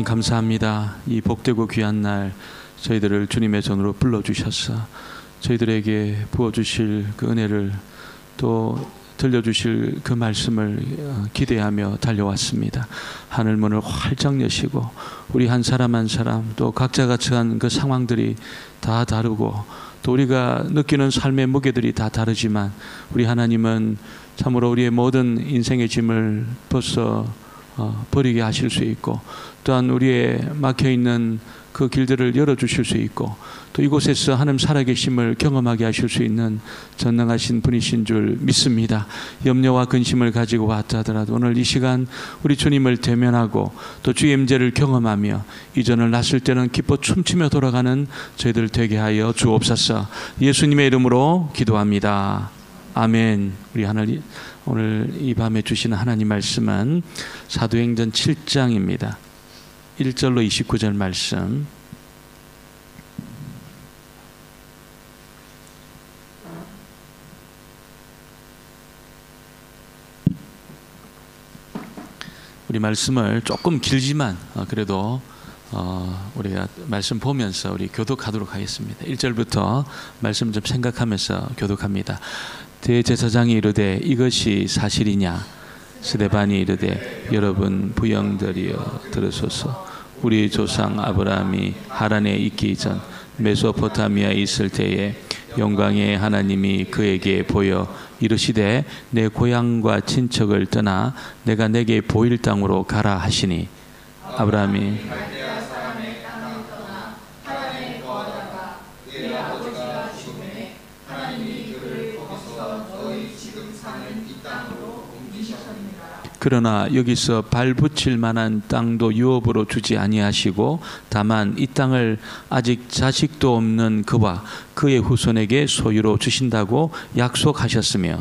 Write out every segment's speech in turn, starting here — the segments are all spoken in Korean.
하나님 감사합니다. 이 복되고 귀한 날 저희들을 주님의 전으로 불러주셔서 저희들에게 부어주실 그 은혜를 또 들려주실 그 말씀을 기대하며 달려왔습니다. 하늘문을 활짝 여시고 우리 한 사람 한 사람 또 각자가 처한 그 상황들이 다 다르고 또 우리가 느끼는 삶의 무게들이 다 다르지만 우리 하나님은 참으로 우리의 모든 인생의 짐을 벗어 버리게 하실 수 있고 또한 우리의 막혀있는 그 길들을 열어주실 수 있고 또 이곳에서 하나님 살아계심을 경험하게 하실 수 있는 전능하신 분이신 줄 믿습니다. 염려와 근심을 가지고 왔다 하더라도 오늘 이 시간 우리 주님을 대면하고 또 주의 임재를 경험하며 이전을 났을 때는 기뻐 춤추며 돌아가는 저희들 되게 하여 주옵소서. 예수님의 이름으로 기도합니다. 아멘. 우리 하나님 오늘 이 밤에 주시는 하나님 말씀은 사도행전 7장입니다. 1절로 29절 말씀. 우리 말씀을 조금 길지만 그래도 우리가 말씀 보면서 우리 교독하도록 하겠습니다. 1절부터 말씀 좀 생각하면서 교독합니다. 대제사장이 이르되 이것이 사실이냐? 스데반이 이르되 여러분 부영들이여 들으소서. 우리 조상 아브라함이 하란에 있기 전 메소포타미아에 있을 때에 영광의 하나님이 그에게 보여 이르시되 내 고향과 친척을 떠나 내가 내게 보일 땅으로 가라 하시니 아브라함이 그러나 여기서 발붙일 만한 땅도 유업으로 주지 아니하시고 다만 이 땅을 아직 자식도 없는 그와 그의 후손에게 소유로 주신다고 약속하셨으며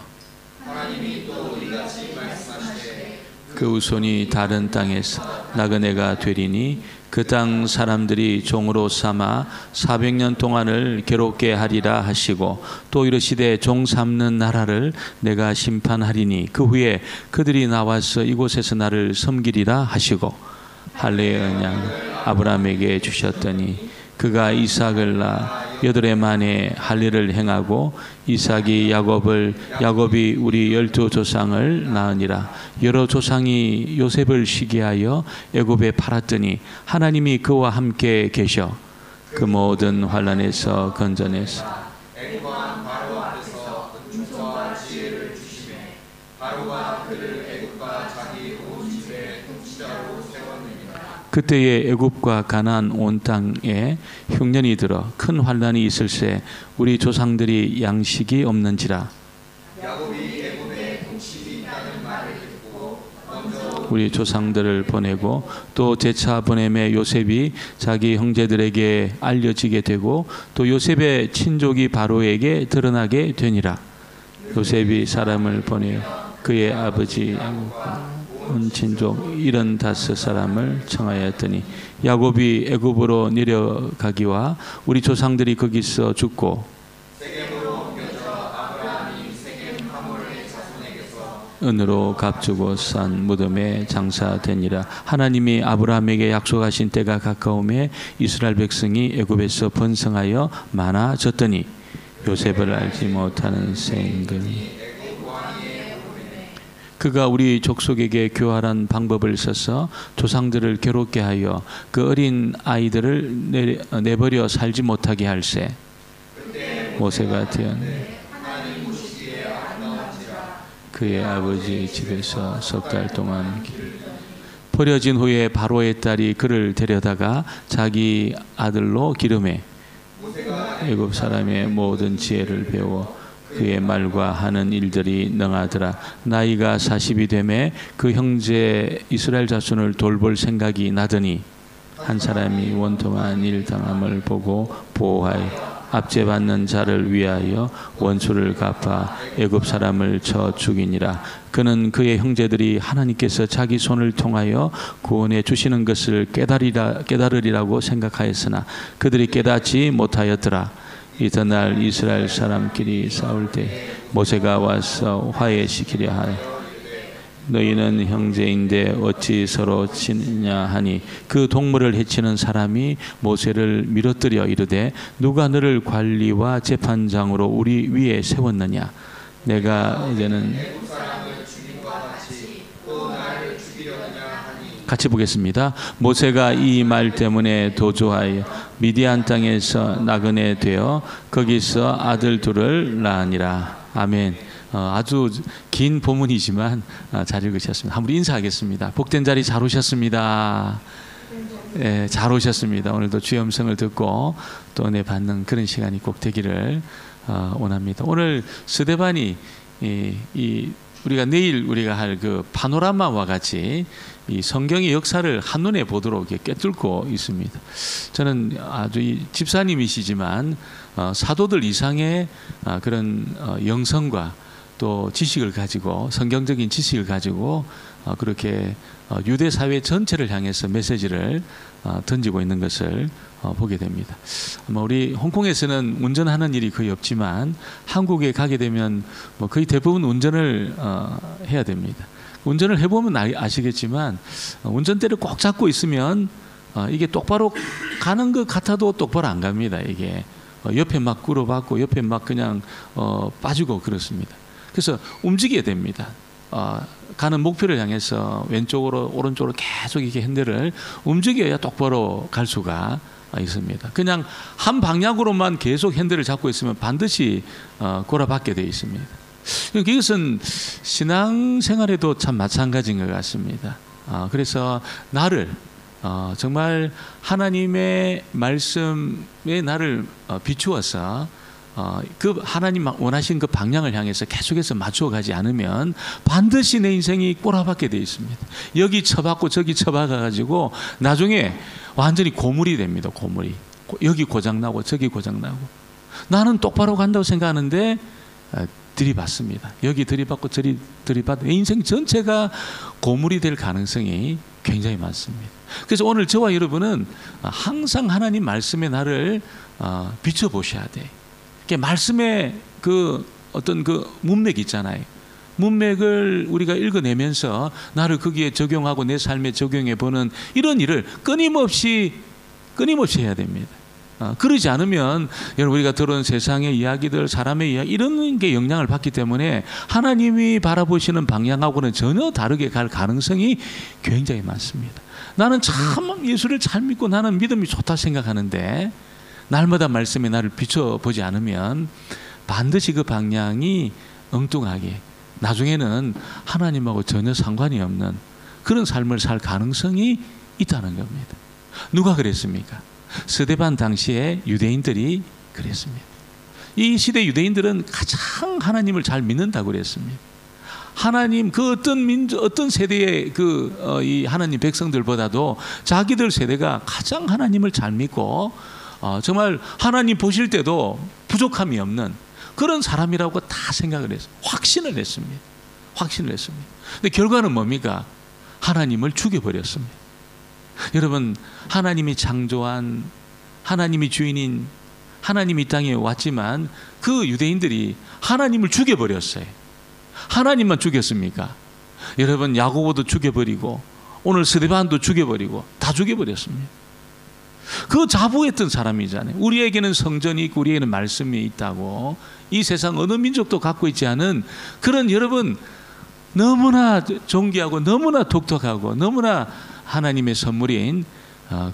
그 후손이 다른 땅에서 나그네가 되리니 그 땅 사람들이 종으로 삼아 400년 동안을 괴롭게 하리라 하시고 또 이르시되 종 삼는 나라를 내가 심판하리니 그 후에 그들이 나와서 이곳에서 나를 섬기리라 하시고 할례의 언약 아브라함에게 주셨더니 그가 이삭을 낳아 8해 만에 할례를 행하고 이삭이 야곱이 우리 12조상을 낳으니라. 여러 조상이 요셉을 시기하여 애굽에 팔았더니 하나님이 그와 함께 계셔 그 모든 환난에서 건져내서 그때에 애굽과 가나안 온 땅에 흉년이 들어 큰 환난이 있을새 우리 조상들이 양식이 없는지라. 우리 조상들을 보내고 또 재차 보냄에 요셉이 자기 형제들에게 알려지게 되고 또 요셉의 친족이 바로에게 드러나게 되니라. 요셉이 사람을 보내어 그의 아버지 온 친족 75사람을 청하였더니 야곱이 애굽으로 내려가기와 우리 조상들이 거기서 죽고 은으로 값주고 싼 무덤에 장사되니라. 하나님이 아브라함에게 약속하신 때가 가까움에 이스라엘 백성이 애굽에서 번성하여 많아졌더니 요셉을 알지 못하는 생글이 그가 우리 족속에게 교활한 방법을 써서 조상들을 괴롭게 하여 그 어린 아이들을 내버려 살지 못하게 할세. 모세가 태어나 그의 아버지 집에서 석 달 동안 버려진 후에 바로의 딸이 그를 데려다가 자기 아들로 기름해 애굽 사람의 모든 지혜를 배워 그의 말과 하는 일들이 능하더라. 나이가 40이 되매 그 형제 이스라엘 자손을 돌볼 생각이 나더니 한 사람이 원통한 일 당함을 보고 보호하여 압제받는 자를 위하여 원수를 갚아 애굽 사람을 쳐 죽이니라. 그는 그의 형제들이 하나님께서 자기 손을 통하여 구원해 주시는 것을 깨달으리라고 생각하였으나 그들이 깨닫지 못하였더라. 이튿날 이스라엘 사람끼리 싸울 때 모세가 와서 화해시키려 하여 너희는 형제인데 어찌 서로 치느냐 하니 그 동물을 해치는 사람이 모세를 밀어뜨려 이르되 누가 너를 관리와 재판장으로 우리 위에 세웠느냐. 내가 이제는 같이 보겠습니다. 모세가 이 말 때문에 도주하여 미디안 땅에서 나그네 되어 거기서 아들 둘을 낳으니라. 아멘. 아주 긴 본문이지만 잘 읽으셨습니다. 한번 인사하겠습니다. 복된 자리 잘 오셨습니다. 네, 잘 오셨습니다. 오늘도 주의 음성을 듣고 또 은혜 받는 그런 시간이 꼭 되기를 원합니다. 오늘 스데반이 우리가 내일 우리가 할 그 파노라마와 같이 이 성경의 역사를 한눈에 보도록 꿰뚫고 있습니다. 저는 아주 집사님이시지만 사도들 이상의 그런 영성과 또 지식을 가지고 성경적인 지식을 가지고 그렇게 유대 사회 전체를 향해서 메시지를 던지고 있는 것을 보게 됩니다. 아마 우리 홍콩에서는 운전하는 일이 거의 없지만 한국에 가게 되면 뭐 거의 대부분 운전을 해야 됩니다. 운전을 해보면 아시겠지만 운전대를 꼭 잡고 있으면 이게 똑바로 가는 것 같아도 똑바로 안 갑니다. 이게 옆에 막 끌어받고 옆에 막 그냥 빠지고 그렇습니다. 그래서 움직여야 됩니다. 가는 목표를 향해서 왼쪽으로 오른쪽으로 계속 이렇게 핸들을 움직여야 똑바로 갈 수가 있습니다. 그냥 한 방향으로만 계속 핸들을 잡고 있으면 반드시 골아받게 되어 있습니다. 이것은 신앙생활에도 참 마찬가지인 것 같습니다. 그래서 나를 정말 하나님의 말씀에 나를 비추어서 그 하나님 원하신 그 방향을 향해서 계속해서 맞추어 가지 않으면 반드시 내 인생이 꼬라박게 되어 있습니다. 여기 쳐박고 저기 쳐박아 가지고 나중에 완전히 고물이 됩니다. 고물이 여기 고장나고 저기 고장나고 나는 똑바로 간다고 생각하는데 들이받습니다. 여기 들이받고 저리 들이받고 내 인생 전체가 고물이 될 가능성이 굉장히 많습니다. 그래서 오늘 저와 여러분은 항상 하나님 말씀에 나를 비춰보셔야 돼. 말씀의 그 어떤 그 문맥 있잖아요. 문맥을 우리가 읽어내면서 나를 거기에 적용하고 내 삶에 적용해 보는 이런 일을 끊임없이 해야 됩니다. 그러지 않으면 여러분 우리가 들은 세상의 이야기들, 사람의 이야기 이런 게 영향을 받기 때문에 하나님이 바라보시는 방향하고는 전혀 다르게 갈 가능성이 굉장히 많습니다. 나는 참 예수를 잘 믿고 나는 믿음이 좋다 생각하는데 날마다 말씀에 나를 비춰보지 않으면 반드시 그 방향이 엉뚱하게 나중에는 하나님하고 전혀 상관이 없는 그런 삶을 살 가능성이 있다는 겁니다. 누가 그랬습니까? 스데반 당시에 유대인들이 그랬습니다. 이 시대 유대인들은 가장 하나님을 잘 믿는다고 그랬습니다. 하나님 그 어떤 세대의 이 하나님 백성들보다도 자기들 세대가 가장 하나님을 잘 믿고 정말 하나님 보실 때도 부족함이 없는 그런 사람이라고 다 생각을 했어요. 확신을 했습니다. 근데 결과는 뭡니까? 하나님을 죽여버렸습니다. 여러분 하나님이 창조한 하나님이 주인인 하나님이 이 땅에 왔지만 그 유대인들이 하나님을 죽여버렸어요. 하나님만 죽였습니까? 여러분 야고보도 죽여버리고 오늘 스데반도 죽여버리고 다 죽여버렸습니다. 그 자부했던 사람이잖아요. 우리에게는 성전이 있고 우리에게는 말씀이 있다고 이 세상 어느 민족도 갖고 있지 않은 그런 여러분 너무나 존귀하고 너무나 독특하고 너무나 하나님의 선물인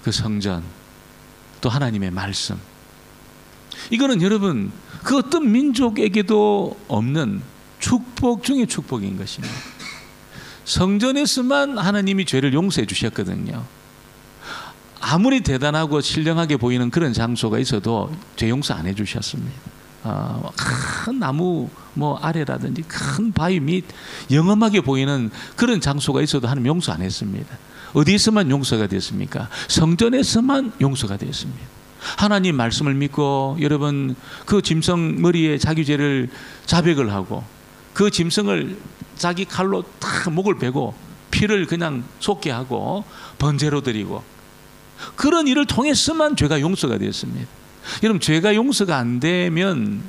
그 성전 또 하나님의 말씀 이거는 여러분 그 어떤 민족에게도 없는 축복 중에 축복인 것입니다. 성전에서만 하나님이 죄를 용서해 주셨거든요. 아무리 대단하고 신령하게 보이는 그런 장소가 있어도 죄 용서 안 해주셨습니다. 큰 나무 아래라든지 큰 바위 밑 영험하게 보이는 그런 장소가 있어도 하나님 용서 안 했습니다. 어디에서만 용서가 됐습니까? 성전에서만 용서가 됐습니다. 하나님 말씀을 믿고 여러분 그 짐승 머리에 자기 죄를 자백을 하고 그 짐승을 자기 칼로 다 목을 베고 피를 그냥 쏟게 하고 번제로 드리고 그런 일을 통해서만 죄가 용서가 되었습니다. 여러분 죄가 용서가 안 되면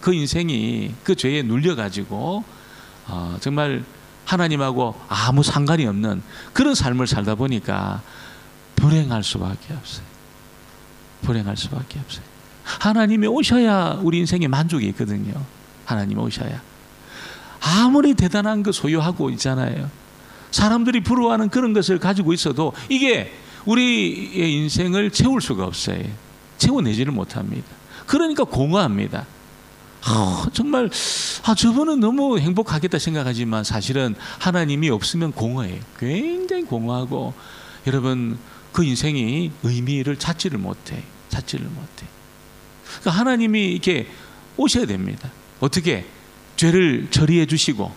그 인생이 그 죄에 눌려가지고 정말 하나님하고 아무 상관이 없는 그런 삶을 살다 보니까 불행할 수밖에 없어요. 불행할 수밖에 없어요. 하나님이 오셔야 우리 인생에 만족이 있거든요. 하나님이 오셔야. 아무리 대단한 거 소유하고 있잖아요. 사람들이 부러워하는 그런 것을 가지고 있어도 이게 우리의 인생을 채울 수가 없어요. 채워내지를 못합니다. 그러니까 공허합니다. 정말 저분은 너무 행복하겠다 생각하지만 사실은 하나님이 없으면 공허해요. 굉장히 공허하고 여러분 그 인생이 의미를 찾지를 못해. 그러니까 하나님이 이렇게 오셔야 됩니다. 어떻게? 죄를 처리해 주시고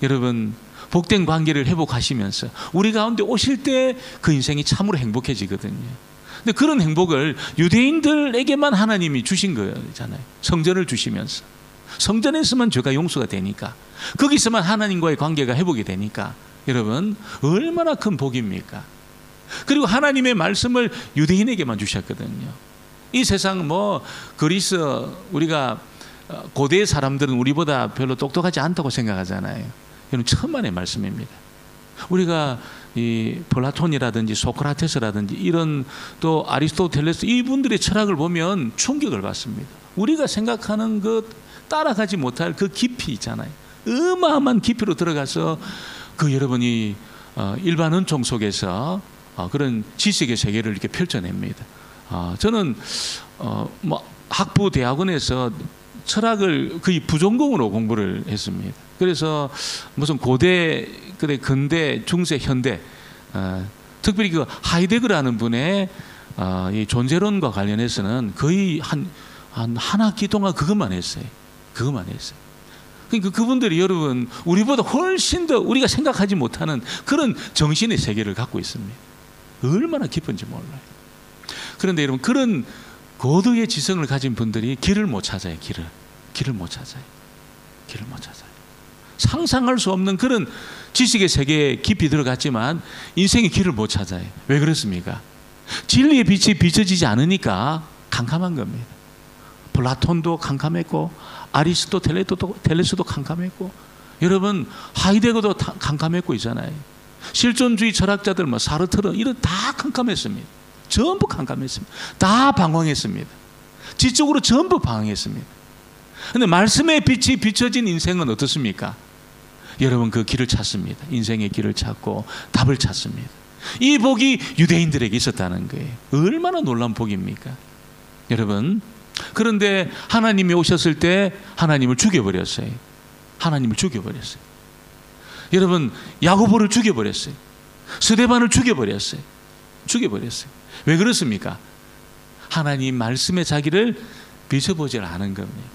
여러분 복된 관계를 회복하시면서 우리 가운데 오실 때 그 인생이 참으로 행복해지거든요. 근데 그런 행복을 유대인들에게만 하나님이 주신 거잖아요. 성전을 주시면서 성전에서만 죄가 용서가 되니까 거기서만 하나님과의 관계가 회복이 되니까 여러분 얼마나 큰 복입니까? 그리고 하나님의 말씀을 유대인에게만 주셨거든요. 이 세상 그리스 우리가 고대의 사람들은 우리보다 별로 똑똑하지 않다고 생각하잖아요. 이건 천만의 말씀입니다. 우리가 이 플라톤이라든지 소크라테스라든지 이런 또 아리스토텔레스 이분들의 철학을 보면 충격을 받습니다. 우리가 생각하는 것 따라가지 못할 그 깊이 있잖아요. 어마어마한 깊이로 들어가서 그 여러분이 일반 은총 속에서 그런 지식의 세계를 이렇게 펼쳐냅니다. 저는 학부 대학원에서 철학을 거의 부전공으로 공부를 했습니다. 그래서 무슨 고대, 근대, 중세, 현대, 특별히 그 하이데거라는 분의 이 존재론과 관련해서는 거의 한 학기 동안 그것만 했어요. 그러니까 그분들이 여러분 우리보다 훨씬 더 우리가 생각하지 못하는 그런 정신의 세계를 갖고 있습니다. 얼마나 깊은지 몰라요. 그런데 여러분 그런 고도의 지성을 가진 분들이 길을 못 찾아요. 길을 못 찾아요. 상상할 수 없는 그런 지식의 세계에 깊이 들어갔지만 인생의 길을 못 찾아요. 왜 그렇습니까? 진리의 빛이 비춰지지 않으니까 캄캄한 겁니다. 플라톤도 캄캄했고 아리스토텔레스도 캄캄했고 여러분 하이데거도 캄캄했고 있잖아요. 실존주의 철학자들 사르트르 이런 다 캄캄했습니다. 전부 캄캄했습니다. 다 방황했습니다. 지적으로 전부 방황했습니다. 그런데 말씀의 빛이 비춰진 인생은 어떻습니까? 여러분 그 길을 찾습니다. 인생의 길을 찾고 답을 찾습니다. 이 복이 유대인들에게 있었다는 거예요. 얼마나 놀라운 복입니까? 여러분 그런데 하나님이 오셨을 때 하나님을 죽여버렸어요. 여러분 야고보를 죽여버렸어요. 스데반을 죽여버렸어요. 왜 그렇습니까? 하나님 말씀에 자기를 비춰보질 않은 겁니다.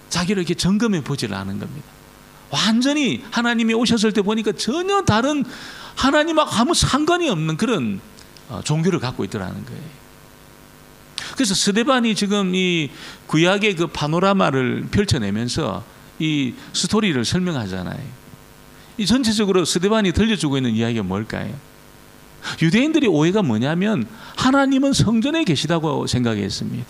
자기를 이렇게 점검해 보질 않은 겁니다. 완전히 하나님이 오셨을 때 보니까 전혀 다른 하나님하고 아무 상관이 없는 그런 종교를 갖고 있더라는 거예요. 그래서 스데반이 지금 이 구약의 그 파노라마를 펼쳐내면서 이 스토리를 설명하잖아요. 이 전체적으로 스데반이 들려주고 있는 이야기가 뭘까요? 유대인들의 오해가 뭐냐면 하나님은 성전에 계시다고 생각했습니다.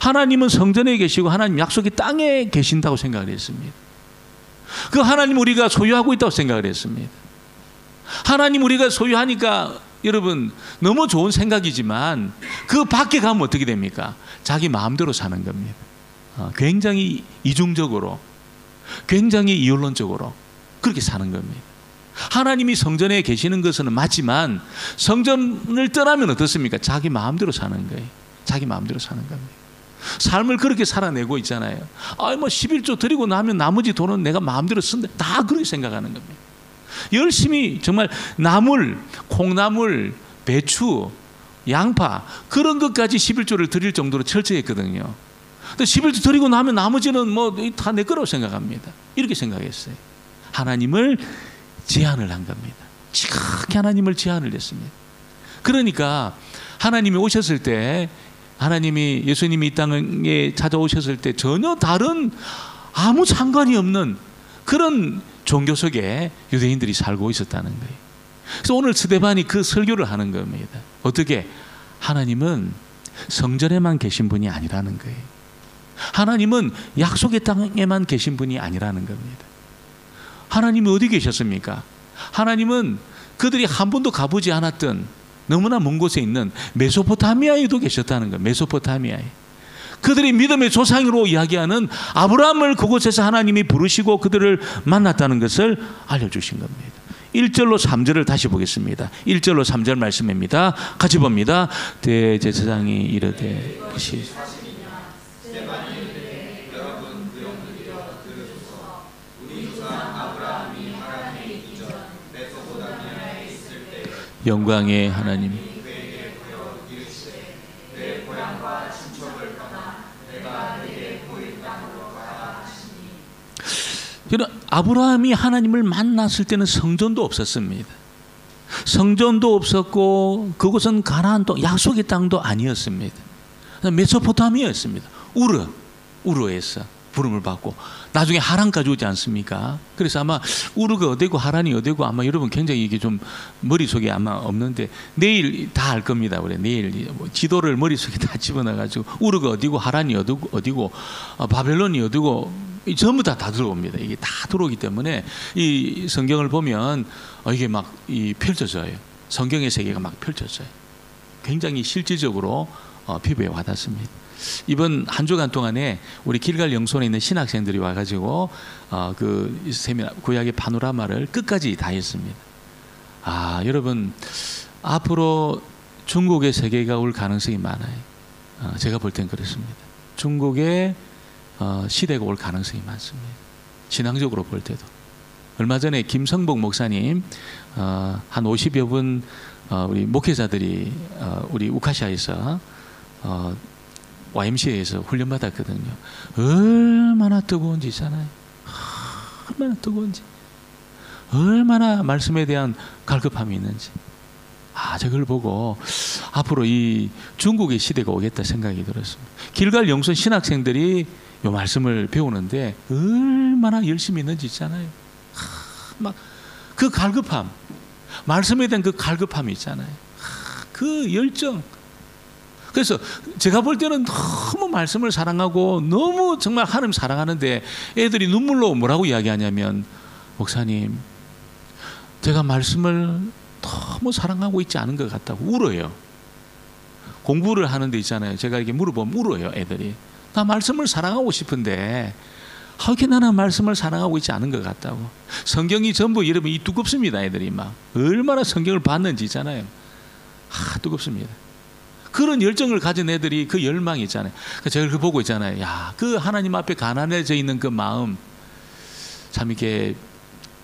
하나님은 성전에 계시고 하나님 약속의 땅에 계신다고 생각을 했습니다. 그 하나님 우리가 소유하고 있다고 생각을 했습니다. 하나님 우리가 소유하니까 여러분 너무 좋은 생각이지만 그 밖에 가면 어떻게 됩니까? 자기 마음대로 사는 겁니다. 굉장히 이중적으로 굉장히 이율론적으로 그렇게 사는 겁니다. 하나님이 성전에 계시는 것은 맞지만 성전을 떠나면 어떻습니까? 자기 마음대로 사는 거예요. 자기 마음대로 사는 겁니다. 삶을 그렇게 살아내고 있잖아요. 11조 드리고 나면 나머지 돈은 내가 마음대로 쓴다. 다 그렇게 생각하는 겁니다. 열심히 정말 나물, 콩나물, 배추, 양파 그런 것까지 11조를 드릴 정도로 철저했거든요. 근데 11조 드리고 나면 나머지는 다 내 거라고 생각합니다. 이렇게 생각했어요. 하나님을 제한을 한 겁니다. 지극히 하나님을 제한을 했습니다. 그러니까 하나님이 오셨을 때 예수님이 이 땅에 찾아오셨을 때 전혀 다른 아무 상관이 없는 그런 종교 속에 유대인들이 살고 있었다는 거예요. 그래서 오늘 스데반이 그 설교를 하는 겁니다. 어떻게? 하나님은 성전에만 계신 분이 아니라는 거예요. 하나님은 약속의 땅에만 계신 분이 아니라는 겁니다. 하나님이 어디 계셨습니까? 하나님은 그들이 한 번도 가보지 않았던 너무나 먼 곳에 있는 메소포타미아에도 계셨다는 거예요. 메소포타미아에. 그들이 믿음의 조상으로 이야기하는 아브라함을 그곳에서 하나님이 부르시고 그들을 만났다는 것을 알려주신 겁니다. 1절로 3절을 다시 보겠습니다. 1절로 3절 말씀입니다. 같이 봅니다. 대제사장이 이르되 영광의 하나님 아브라함이 하나님을 만났을 때는 성전도 없었습니다. 성전도 없었고 그곳은 가나안 땅, 약속의 땅도 아니었습니다. 메소포타미아였습니다. 우르에서 부름을 받고 나중에 하란까지 오지 않습니까? 그래서 아마 우르가 어디고 하란이 어디고 아마 여러분 굉장히 이게 좀 머릿속에 아마 없는데 내일 다 알 겁니다. 그래 내일 지도를 머릿속에 다 집어넣어가지고 우르가 어디고 하란이 어디고 바벨론이 어디고 전부 다 들어옵니다. 이게 다 들어오기 때문에 이 성경을 보면 이게 막 펼쳐져요. 성경의 세계가 막 펼쳐져요. 굉장히 실질적으로 피부에 와닿습니다. 이번 한 주간 동안에 우리 길갈 영손에 있는 신학생들이 와가지고 그 세미나 구약의 파노라마를 끝까지 다 했습니다. 여러분 앞으로 중국의 세계가 올 가능성이 많아요. 제가 볼 땐 그렇습니다. 중국의 시대가 올 가능성이 많습니다. 신앙적으로 볼 때도. 얼마 전에 김성복 목사님 한 50여 분 우리 목회자들이 우리 우카시아에서 YMCA에서 훈련받았거든요. 얼마나 뜨거운지 있잖아요. 얼마나 뜨거운지. 얼마나 말씀에 대한 갈급함이 있는지. 저걸 보고 앞으로 이 중국의 시대가 오겠다 생각이 들었습니다. 길갈 영손 신학생들이 이 말씀을 배우는데 얼마나 열심히 있는지 있잖아요. 막 그 갈급함, 말씀에 대한 그 갈급함이 있잖아요. 그 열정. 그래서 제가 볼 때는 너무 말씀을 사랑하고 너무 정말 하나님 사랑하는데 애들이 눈물로 뭐라고 이야기하냐면 목사님 제가 말씀을 너무 사랑하고 있지 않은 것 같다고 울어요. 공부를 하는 데 있잖아요. 제가 이렇게 물어보면 울어요. 애들이. 나 말씀을 사랑하고 싶은데 이렇게 나는 말씀을 사랑하고 있지 않은 것 같다고. 성경이 전부 여러분 이 두껍습니다. 애들이 막 얼마나 성경을 봤는지 있잖아요. 두껍습니다. 그런 열정을 가진 애들이 그 열망이 있잖아요. 제가 그걸 보고 있잖아요. 그 하나님 앞에 가난해져 있는 그 마음 참 이렇게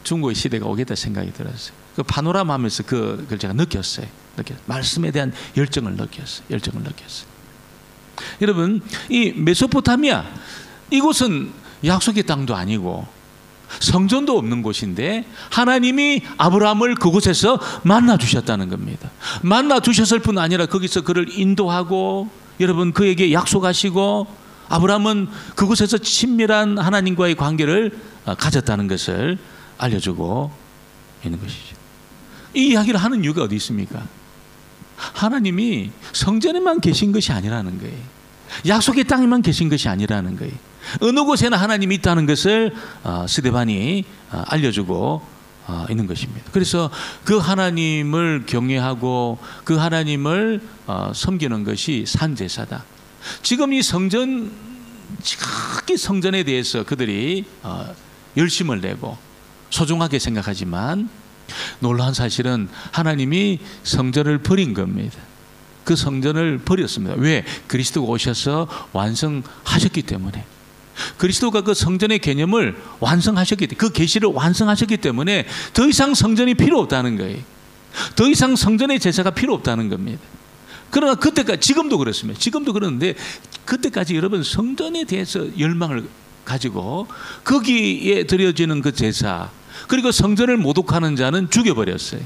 중국의 시대가 오겠다 생각이 들었어요. 그 파노라마 하면서 그걸 제가 느꼈어요. 말씀에 대한 열정을 느꼈어요. 여러분 이 메소포타미아 이곳은 약속의 땅도 아니고 성전도 없는 곳인데 하나님이 아브라함을 그곳에서 만나 주셨다는 겁니다. 만나 주셨을 뿐 아니라 거기서 그를 인도하고 여러분 그에게 약속하시고 아브라함은 그곳에서 친밀한 하나님과의 관계를 가졌다는 것을 알려주고 있는 것이죠. 이 이야기를 하는 이유가 어디 있습니까? 하나님이 성전에만 계신 것이 아니라는 거예요. 약속의 땅에만 계신 것이 아니라는 거예요. 어느 곳에나 하나님이 있다는 것을 스데반이 알려주고 있는 것입니다. 그래서 그 하나님을 경외하고 그 하나님을 섬기는 것이 산제사다. 지금 이 지극히 성전에 대해서 그들이 열심을 내고 소중하게 생각하지만 놀라운 사실은 하나님이 성전을 버린 겁니다. 그 성전을 버렸습니다. 왜? 그리스도가 오셔서 완성하셨기 때문에. 그리스도가 그 성전의 개념을 완성하셨기 때문에, 그 계시를 완성하셨기 때문에 더 이상 성전이 필요 없다는 거예요. 더 이상 성전의 제사가 필요 없다는 겁니다. 그러나 그때까지, 지금도 그렇습니다. 지금도 그러는데 그때까지 여러분 성전에 대해서 열망을 가지고 거기에 드려지는 그 제사, 그리고 성전을 모독하는 자는 죽여버렸어요.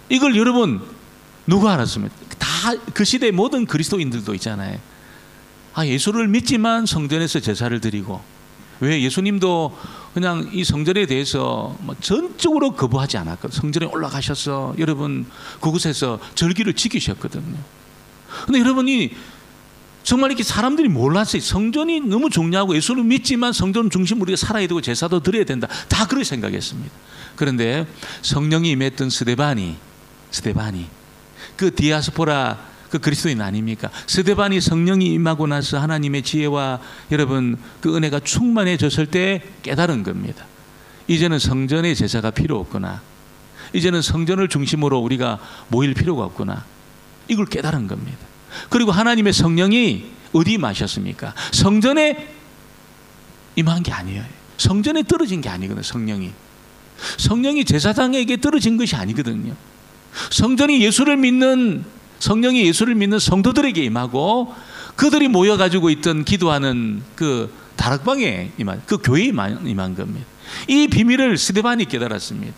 이걸 여러분 누가 알았습니까? 다 그 시대의 모든 그리스도인들도 있잖아요. 예수를 믿지만 성전에서 제사를 드리고, 왜 예수님도 그냥 이 성전에 대해서 전적으로 거부하지 않았거든요. 성전에 올라가셔서 여러분 그곳에서 절기를 지키셨거든요. 근데 여러분이 정말 이렇게 사람들이 몰랐어요. 성전이 너무 중요하고 예수를 믿지만 성전 중심으로 우리가 살아야 되고 제사도 드려야 된다. 다 그렇게 생각했습니다. 그런데 성령이 임했던 스데반이 그 디아스포라 그 그리스도인 아닙니까? 스데반이 성령이 임하고 나서 하나님의 지혜와 여러분 그 은혜가 충만해졌을 때 깨달은 겁니다. 이제는 성전의 제사가 필요 없구나. 이제는 성전을 중심으로 우리가 모일 필요가 없구나. 이걸 깨달은 겁니다. 그리고 하나님의 성령이 어디 임하셨습니까? 성전에 임한 게 아니에요. 성전에 떨어진 게 아니거든요. 성령이 제사장에게 떨어진 것이 아니거든요. 성령이 예수를 믿는 성도들에게 임하고 그들이 모여가지고 있던 기도하는 그 다락방에 임한, 그 교회에 임한 겁니다. 이 비밀을 스데반이 깨달았습니다.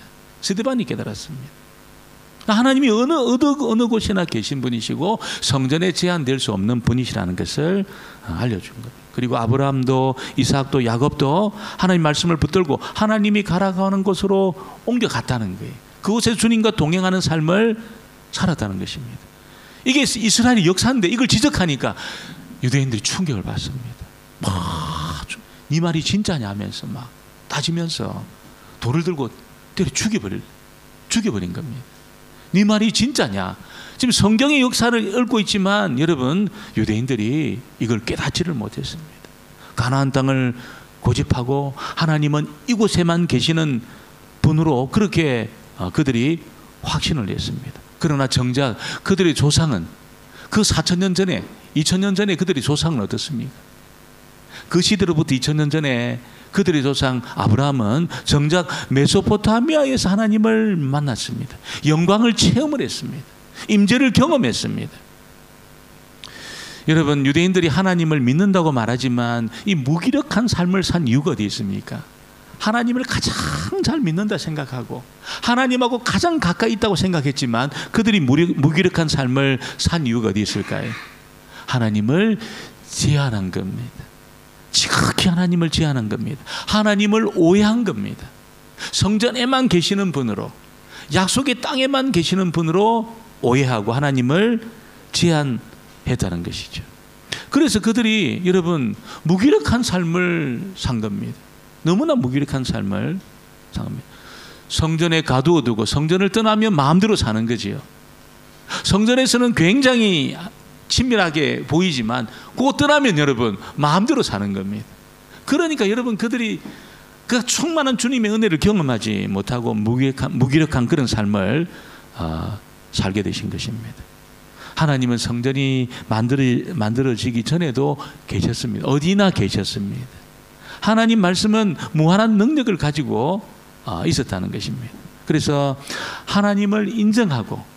하나님이 어느 곳이나 계신 분이시고 성전에 제한될 수 없는 분이시라는 것을 알려준 거예요. 그리고 아브라함도 이삭도 야곱도 하나님 말씀을 붙들고 하나님이 가라가는 곳으로 옮겨갔다는 거예요. 그곳에 주님과 동행하는 삶을 살았다는 것입니다. 이게 이스라엘의 역사인데 이걸 지적하니까 유대인들이 충격을 받습니다. 네 말이 진짜냐 하면서 막 따지면서 돌을 들고 때려 죽여버린 겁니다. 네 말이 진짜냐? 지금 성경의 역사를 읽고 있지만 여러분 유대인들이 이걸 깨닫지를 못했습니다. 가나안 땅을 고집하고 하나님은 이곳에만 계시는 분으로 그렇게 그들이 확신을 했습니다. 그러나 정작 그들의 조상은 그 4,000년 전에 2,000년 전에 그들의 조상은 어떻습니까? 그 시대로부터 2,000년 전에 그들의 조상 아브라함은 정작 메소포타미아에서 하나님을 만났습니다. 영광을 체험을 했습니다. 임재를 경험했습니다. 여러분 유대인들이 하나님을 믿는다고 말하지만 이 무기력한 삶을 산 이유가 어디 있습니까? 하나님을 가장 잘 믿는다 생각하고 하나님하고 가장 가까이 있다고 생각했지만 그들이 무기력한 삶을 산 이유가 어디 있을까요? 하나님을 제한한 겁니다. 지극히 하나님을 제한한 겁니다. 하나님을 오해한 겁니다. 성전에만 계시는 분으로 약속의 땅에만 계시는 분으로 오해하고 하나님을 제한했다는 것이죠. 그래서 그들이 여러분 무기력한 삶을 산 겁니다. 너무나 무기력한 삶을 산 겁니다. 성전에 가두어두고 성전을 떠나면 마음대로 사는 거지요. 성전에서는 굉장히 친밀하게 보이지만 그거 떠나면 여러분 마음대로 사는 겁니다. 그러니까 여러분 그들이 그 충만한 주님의 은혜를 경험하지 못하고 무기력한 그런 삶을 살게 되신 것입니다. 하나님은 성전이 만들어지기 전에도 계셨습니다. 어디나 계셨습니다. 하나님 말씀은 무한한 능력을 가지고 있었다는 것입니다. 그래서 하나님을 인정하고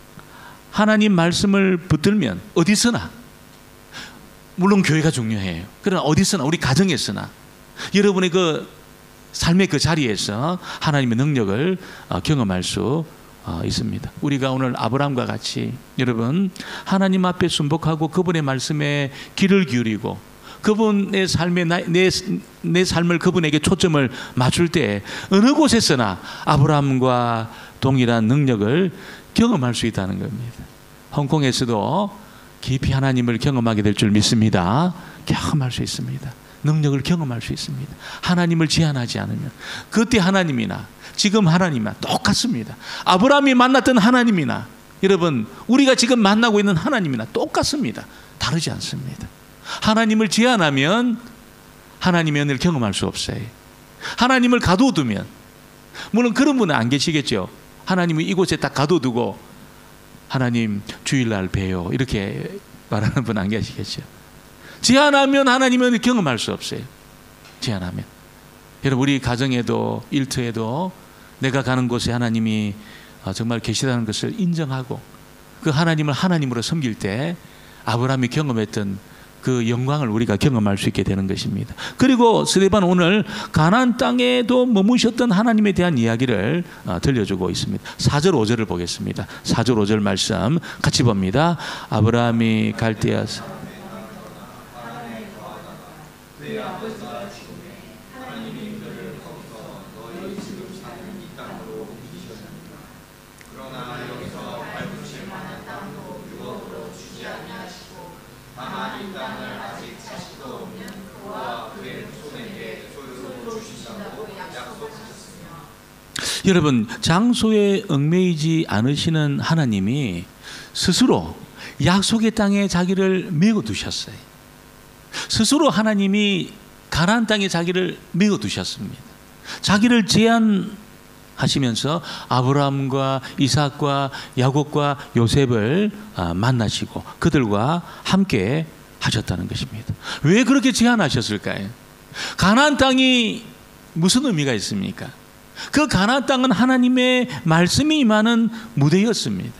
하나님 말씀을 붙들면 어디서나, 물론 교회가 중요해요. 그러나 어디서나, 우리 가정에서나 여러분의 그 삶의 그 자리에서 하나님의 능력을 경험할 수 있습니다. 우리가 오늘 아브라함과 같이 여러분 하나님 앞에 순복하고 그분의 말씀에 귀를 기울이고 그분의 삶에 내 삶을 그분에게 초점을 맞출 때 어느 곳에서나 아브라함과 동일한 능력을 경험할 수 있다는 겁니다. 홍콩에서도 깊이 하나님을 경험하게 될 줄 믿습니다. 경험할 수 있습니다. 능력을 경험할 수 있습니다. 하나님을 제한하지 않으면. 그때 하나님이나 지금 하나님이나 똑같습니다. 아브라함이 만났던 하나님이나 여러분 우리가 지금 만나고 있는 하나님이나 똑같습니다. 다르지 않습니다. 하나님을 제한하면 하나님의 은혜를 경험할 수 없어요. 하나님을 가둬두면, 물론 그런 분은 안 계시겠죠. 하나님을 이곳에 딱 가둬두고 하나님 주일날 봬요 이렇게 말하는 분 안 계시겠죠. 제한하면 하나님의 은혜를 경험할 수 없어요. 제한하면. 여러분 우리 가정에도 일터에도 내가 가는 곳에 하나님이 정말 계시다는 것을 인정하고 그 하나님을 하나님으로 섬길 때 아브라함이 경험했던 그 영광을 우리가 경험할 수 있게 되는 것입니다. 그리고 스데반 오늘 가나안 땅에도 머무셨던 하나님에 대한 이야기를 들려주고 있습니다. 4절 5절을 보겠습니다. 4절 5절 말씀 같이 봅니다. 아브라함이 갈대아서 여러분, 장소에 얽매이지 않으시는 하나님이 스스로 약속의 땅에 자기를 메고 두셨어요. 스스로 하나님이 가나안 땅에 자기를 메고 두셨습니다. 자기를 제안하시면서 아브라함과 이삭과 야곱과 요셉을 만나시고 그들과 함께 하셨다는 것입니다. 왜 그렇게 제안하셨을까요? 가나안 땅이 무슨 의미가 있습니까? 그 가나안 땅은 하나님의 말씀이 임하는 무대였습니다.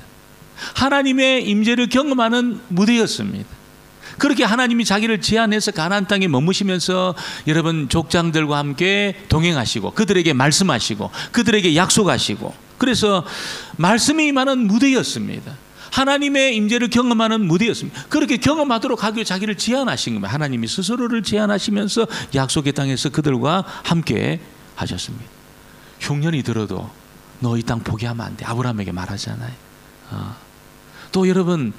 하나님의 임재를 경험하는 무대였습니다. 그렇게 하나님이 자기를 제안해서 가나안 땅에 머무시면서 여러분 족장들과 함께 동행하시고 그들에게 말씀하시고 그들에게 약속하시고, 그래서 말씀이 임하는 무대였습니다. 하나님의 임재를 경험하는 무대였습니다. 그렇게 경험하도록 하기 위해 자기를 제안하신 겁니다. 하나님이 스스로를 제안하시면서 약속의 땅에서 그들과 함께 하셨습니다. 흉년이 들어도 너 이 땅 포기하면 안 돼, 아브라함에게 말하잖아요. 또 여러분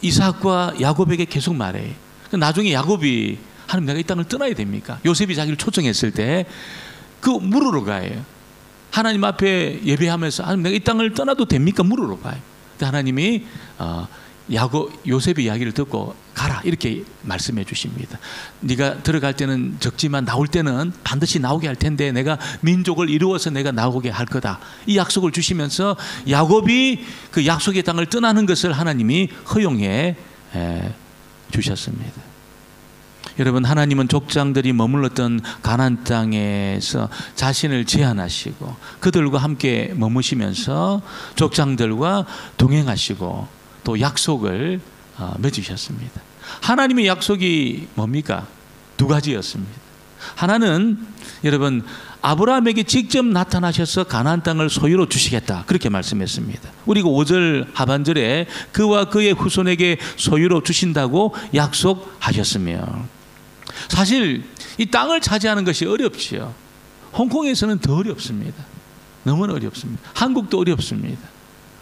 이삭과 야곱에게 계속 말해. 나중에 야곱이 하나님 내가 이 땅을 떠나야 됩니까? 요셉이 자기를 초청했을 때 그 물으러 가요. 하나님 앞에 예배하면서 하나님 내가 이 땅을 떠나도 됩니까? 물으러 가요. 근데 하나님이 요셉의 이야기를 듣고 가라 이렇게 말씀해 주십니다. 네가 들어갈 때는 적지만 나올 때는 반드시 나오게 할 텐데 내가 민족을 이루어서 내가 나오게 할 거다, 이 약속을 주시면서 야곱이 그 약속의 땅을 떠나는 것을 하나님이 허용해 주셨습니다. 여러분, 하나님은 족장들이 머물렀던 가나안 땅에서 자신을 제안하시고 그들과 함께 머무시면서 족장들과 동행하시고 또 약속을 맺으셨습니다. 하나님의 약속이 뭡니까? 두 가지였습니다. 하나는 여러분 아브라함에게 직접 나타나셔서 가나안 땅을 소유로 주시겠다 그렇게 말씀했습니다. 우리가 5절 하반절에 그와 그의 후손에게 소유로 주신다고 약속하셨으며, 사실 이 땅을 차지하는 것이 어렵지요. 홍콩에서는 더 어렵습니다. 너무 어렵습니다. 한국도 어렵습니다.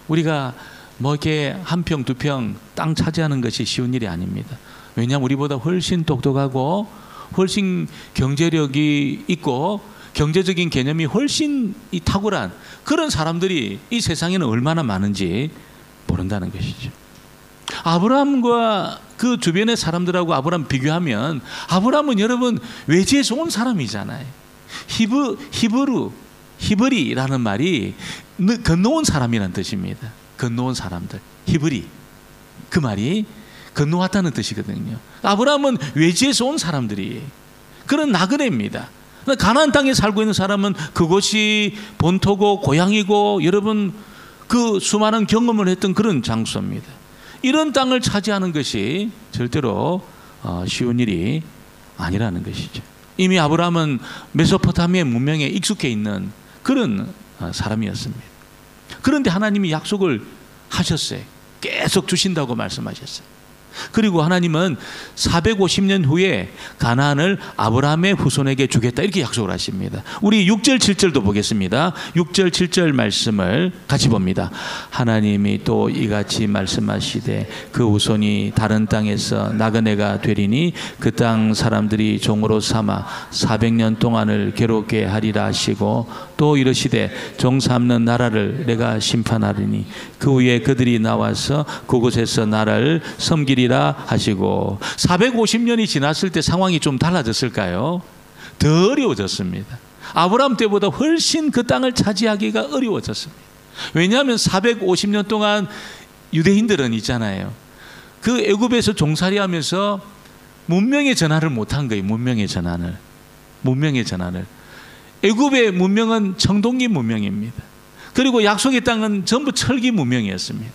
우리가 뭐 이렇게 한 평, 두 평 땅 차지하는 것이 쉬운 일이 아닙니다. 왜냐하면 우리보다 훨씬 똑똑하고 훨씬 경제력이 있고 경제적인 개념이 훨씬 탁월한 그런 사람들이 이 세상에는 얼마나 많은지 모른다는 것이죠. 아브라함과 그 주변의 사람들하고 아브라함 비교하면 아브라함은 여러분 외지에서 온 사람이잖아요. 히브리라는 말이 건너온 사람이라는 뜻입니다. 건너온 사람들, 히브리, 그 말이 건너왔다는 뜻이거든요. 아브라함은 외지에서 온 사람들이 그런 나그네입니다. 가나안 땅에 살고 있는 사람은 그곳이 본토고 고향이고 여러분 그 수많은 경험을 했던 그런 장소입니다. 이런 땅을 차지하는 것이 절대로 쉬운 일이 아니라는 것이죠. 이미 아브라함은 메소포타미아 문명에 익숙해 있는 그런 사람이었습니다. 그런데 하나님이 약속을 하셨어요. 계속 주신다고 말씀하셨어요. 그리고 하나님은 450년 후에 가나안을 아브라함의 후손에게 주겠다 이렇게 약속을 하십니다. 우리 6절 7절도 보겠습니다. 6절 7절 말씀을 같이 봅니다. 하나님이 또 이같이 말씀하시되 그 후손이 다른 땅에서 나그네가 되리니 그 땅 사람들이 종으로 삼아 400년 동안을 괴롭게 하리라 하시고, 또 이르시되 종 삼는 나라를 내가 심판하리니 그 후에 그들이 나와서 그곳에서 나라를 섬기리라 하시고, 450년이 지났을 때 상황이 좀 달라졌을까요? 더 어려워졌습니다. 아브라함 때보다 훨씬 그 땅을 차지하기가 어려워졌습니다. 왜냐하면 450년 동안 유대인들은 있잖아요, 그 애굽에서 종살이하면서 문명의 전환을 못한 거예요. 문명의 전환을. 애굽의 문명은 청동기 문명입니다. 그리고 약속의 땅은 전부 철기 문명이었습니다.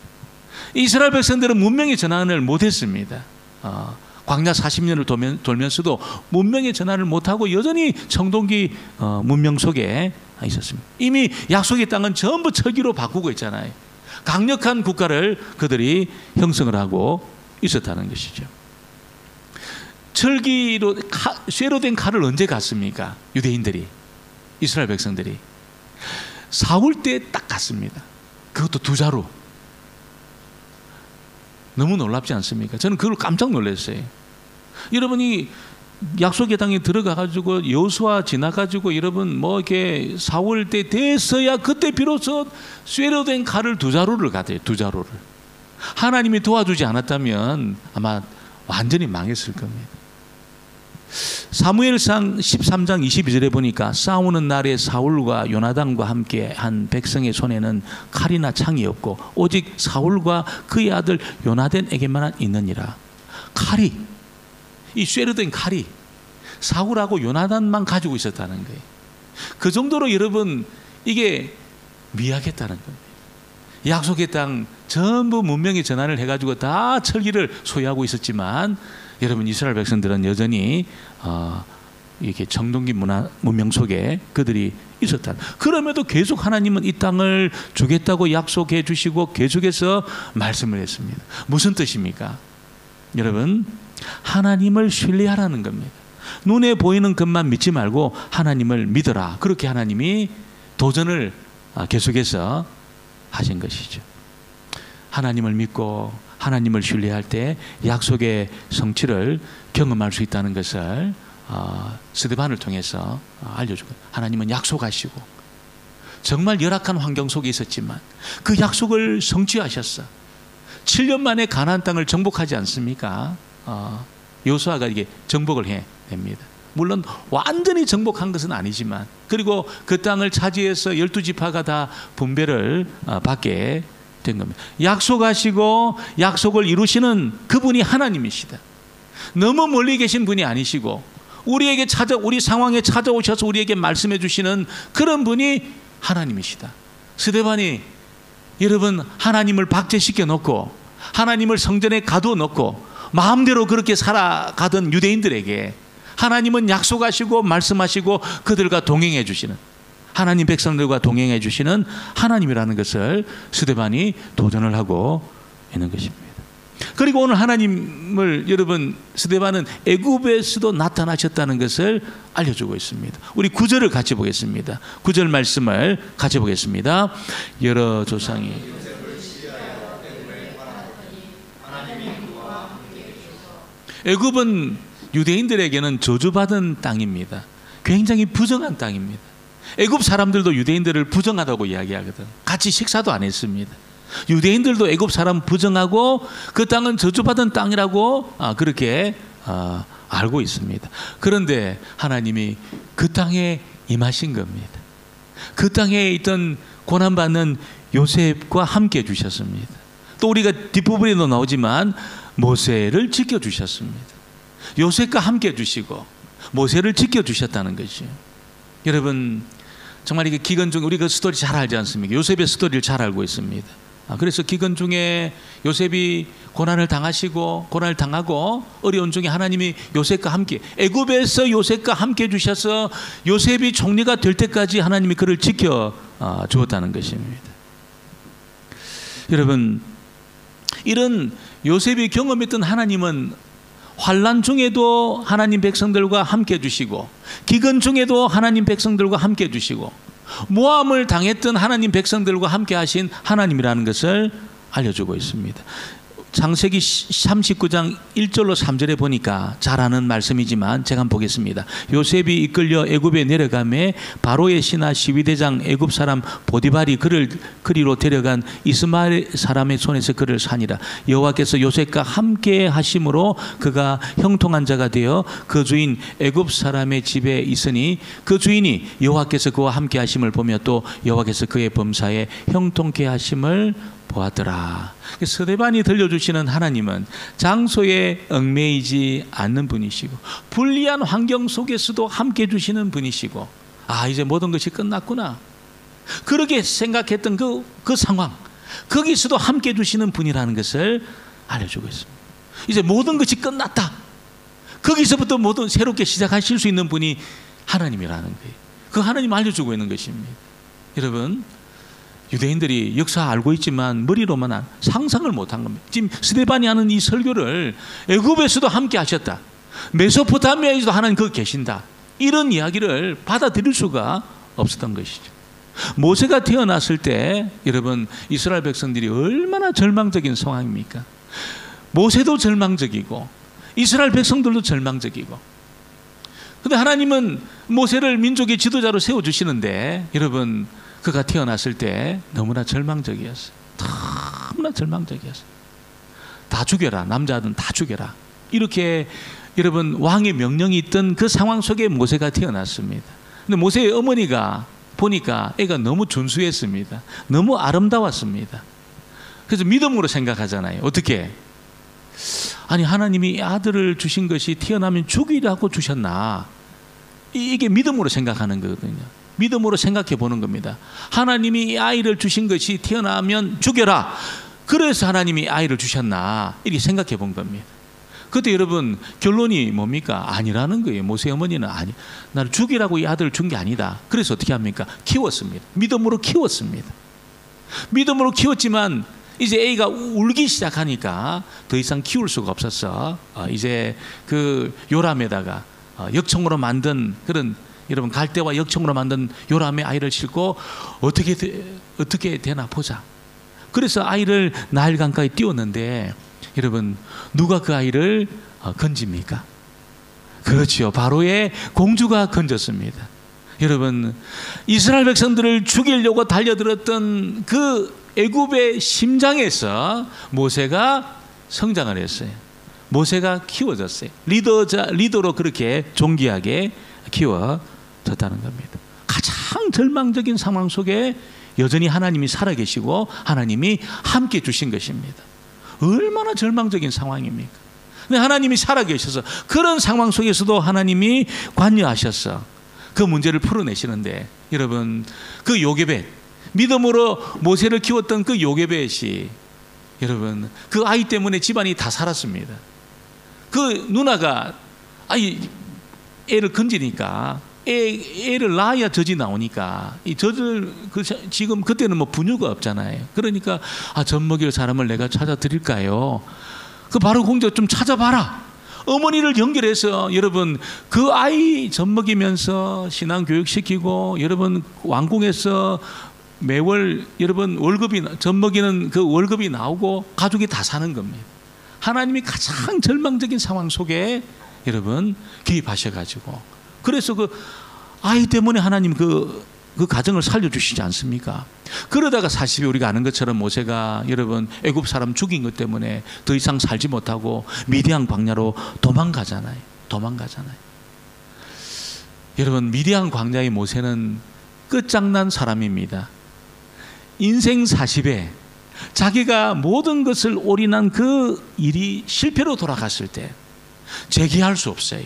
이스라엘 백성들은 문명의 전환을 못했습니다. 광야 40년을 돌면서도 문명의 전환을 못하고 여전히 청동기 문명 속에 있었습니다. 이미 약속의 땅은 전부 철기로 바꾸고 있잖아요. 강력한 국가를 그들이 형성을 하고 있었다는 것이죠. 철기로 쇠로 된 칼을 언제 갔습니까? 유대인들이, 이스라엘 백성들이 사울 때 딱 갔습니다. 그것도 두 자루. 너무 놀랍지 않습니까? 저는 그걸 깜짝 놀랐어요. 여러분이 약속의 땅에 들어가가지고 여호수아 지나가지고 여러분 뭐 이렇게 4월 때 됐어야 그때 비로소 쇠로 된 칼을 2자루를 가져요. 2자루를. 하나님이 도와주지 않았다면 아마 완전히 망했을 겁니다. 사무엘상 13장 22절에 보니까 싸우는 날에 사울과 요나단과 함께 한 백성의 손에는 칼이나 창이 없고 오직 사울과 그의 아들 요나단에게만 있느니라. 칼이, 이 쇠로 된 칼이 사울하고 요나단만 가지고 있었다는 거예요. 그 정도로 여러분 이게 미약했다는 겁니다. 약속의 땅 전부 문명의 전환을 해가지고 다 철기를 소유하고 있었지만 여러분 이스라엘 백성들은 여전히 이렇게 청동기 문명 속에 그들이 있었다. 그럼에도 계속 하나님은 이 땅을 주겠다고 약속해 주시고 계속해서 말씀을 했습니다. 무슨 뜻입니까? 여러분, 하나님을 신뢰하라는 겁니다. 눈에 보이는 것만 믿지 말고 하나님을 믿어라. 그렇게 하나님이 도전을 계속해서 하신 것이죠. 하나님을 믿고 하나님을 신뢰할 때 약속의 성취를 경험할 수 있다는 것을 스데반을 통해서 알려주고, 하나님은 약속하시고 정말 열악한 환경 속에 있었지만 그 약속을 성취하셨어. 7년 만에 가나안 땅을 정복하지 않습니까? 여호수아가 이게 정복을 해냅니다. 물론 완전히 정복한 것은 아니지만, 그리고 그 땅을 차지해서 12지파가 다 분배를 받게 된 겁니다. 약속하시고 약속을 이루시는 그분이 하나님이시다. 너무 멀리 계신 분이 아니시고 우리에게 우리 상황에 찾아오셔서 우리에게 말씀해 주시는 그런 분이 하나님이시다. 스데반이 여러분 하나님을 박제시켜 놓고 하나님을 성전에 가두어 놓고 마음대로 그렇게 살아가던 유대인들에게 하나님은 약속하시고 말씀하시고 그들과 동행해 주시는, 하나님 백성들과 동행해 주시는 하나님이라는 것을 스데반이 도전을 하고 있는 것입니다. 그리고 오늘 하나님을 여러분 스데반은 애굽에서도 나타나셨다는 것을 알려주고 있습니다. 우리 9절을 같이 보겠습니다. 9절 말씀을 같이 보겠습니다. 여러 조상이 애굽은 유대인들에게는 저주받은 땅입니다. 굉장히 부정한 땅입니다. 애굽 사람들도 유대인들을 부정하다고 이야기하거든. 같이 식사도 안 했습니다. 유대인들도 애굽 사람 부정하고 그 땅은 저주받은 땅이라고 그렇게 알고 있습니다. 그런데 하나님이 그 땅에 임하신 겁니다. 그 땅에 있던 고난받는 요셉과 함께 해주셨습니다. 또 우리가 뒷부분에도 나오지만 모세를 지켜주셨습니다. 요셉과 함께 해주시고 모세를 지켜주셨다는 것이죠. 여러분 정말 이게 기근 중에 우리 그 스토리 잘 알지 않습니까? 요셉의 스토리를 잘 알고 있습니다. 그래서 기근 중에 요셉이 고난을 당하시고 고난을 당하고 어려운 중에 하나님이 요셉과 함께, 애굽에서 요셉과 함께 해주셔서 요셉이 총리가 될 때까지 하나님이 그를 지켜 주었다는 것입니다. 여러분 이런 요셉이 경험했던 하나님은 환난 중에도 하나님 백성들과 함께 해주시고 기근 중에도 하나님 백성들과 함께 해주시고 모함을 당했던 하나님 백성들과 함께 하신 하나님이라는 것을 알려주고 있습니다. 창세기 39장 1절로 3절에 보니까 잘 아는 말씀이지만 제가 한번 보겠습니다. 요셉이 이끌려 애굽에 내려가매 바로의 신하 시위대장 애굽 사람 보디발이 그를 그리로 데려간 이스마엘 사람의 손에서 그를 산이라. 여호와께서 요셉과 함께 하심으로 그가 형통한 자가 되어 그 주인 애굽 사람의 집에 있으니 그 주인이 여호와께서 그와 함께 하심을 보며 또 여호와께서 그의 범사에 형통케 하심을 보았더라. 스데반이 들려주시는 하나님은 장소에 얽매이지 않는 분이시고 불리한 환경 속에서도 함께 해주시는 분이시고, 이제 모든 것이 끝났구나 그렇게 생각했던 그 상황, 거기서도 함께 해주시는 분이라는 것을 알려주고 있습니다. 이제 모든 것이 끝났다, 거기서부터 모든 새롭게 시작하실 수 있는 분이 하나님이라는 거예요. 그 하나님 알려주고 있는 것입니다. 여러분 유대인들이 역사 알고 있지만 머리로만 상상을 못한 겁니다. 지금 스데반이 하는 이 설교를 애굽에서도 함께 하셨다, 메소포타미아에서도 하나님 거기 계신다, 이런 이야기를 받아들일 수가 없었던 것이죠. 모세가 태어났을 때 여러분 이스라엘 백성들이 얼마나 절망적인 상황입니까? 모세도 절망적이고 이스라엘 백성들도 절망적이고, 근데 하나님은 모세를 민족의 지도자로 세워주시는데 여러분, 그가 태어났을 때 너무나 절망적이었어요. 너무나 절망적이었어요. 다 죽여라, 남자든 다 죽여라, 이렇게 여러분 왕의 명령이 있던 그 상황 속에 모세가 태어났습니다. 근데 모세의 어머니가 보니까 애가 너무 준수했습니다. 너무 아름다웠습니다. 그래서 믿음으로 생각하잖아요. 어떻게? 아니, 하나님이 아들을 주신 것이 태어나면 죽이라고 주셨나? 이게 믿음으로 생각하는 거거든요. 믿음으로 생각해 보는 겁니다. 하나님이 이 아이를 주신 것이 태어나면 죽여라, 그래서 하나님이 아이를 주셨나? 이렇게 생각해 본 겁니다. 그때 여러분 결론이 뭡니까? 아니라는 거예요. 모세 어머니는 아니, 나를 죽이라고 이 아들을 준 게 아니다. 그래서 어떻게 합니까? 키웠습니다. 믿음으로 키웠습니다. 믿음으로 키웠지만 이제 애가 울기 시작하니까 더 이상 키울 수가 없었어. 이제 그 요람에다가 역청으로 만든 그런, 여러분 갈대와 역청으로 만든 요람에 아이를 싣고 어떻게 되나 보자. 그래서 아이를 나일 강가에 띄웠는데 여러분, 누가 그 아이를 건집니까? 그렇지요, 바로의 공주가 건졌습니다. 여러분, 이스라엘 백성들을 죽이려고 달려들었던 그 애굽의 심장에서 모세가 성장을 했어요. 모세가 키워졌어요. 리더로 그렇게 존귀하게 키워졌다는 겁니다. 가장 절망적인 상황 속에 여전히 하나님이 살아계시고 하나님이 함께 주신 것입니다. 얼마나 절망적인 상황입니까? 근데 하나님이 살아계셔서 그런 상황 속에서도 하나님이 관여하셔서 그 문제를 풀어내시는데, 여러분 그 요게벳, 믿음으로 모세를 키웠던 그 요게벳이 여러분 그 아이 때문에 집안이 다 살았습니다. 그 누나가 애를 건지니까 애를 낳아야 젖이 나오니까 이 젖을 지금 그때는 뭐 분유가 없잖아요. 그러니까 젖 먹일 사람을 내가 찾아 드릴까요? 그 바로 공주가 좀 찾아봐라. 어머니를 연결해서 여러분 그 아이 젖 먹이면서 신앙 교육 시키고, 여러분 왕궁에서 매월 여러분 월급이, 젖 먹이는 그 월급이 나오고 가족이 다 사는 겁니다. 하나님이 가장 절망적인 상황 속에 여러분 개입하셔가지고, 그래서 그 아이 때문에 하나님 그 가정을 살려주시지 않습니까? 그러다가 40에 우리가 아는 것처럼 모세가 여러분 애굽 사람 죽인 것 때문에 더 이상 살지 못하고 미디안 광야로 도망가잖아요. 여러분 미디안 광야의 모세는 끝장난 사람입니다. 인생 40에 자기가 모든 것을 올인한 그 일이 실패로 돌아갔을 때 재기할 수 없어요.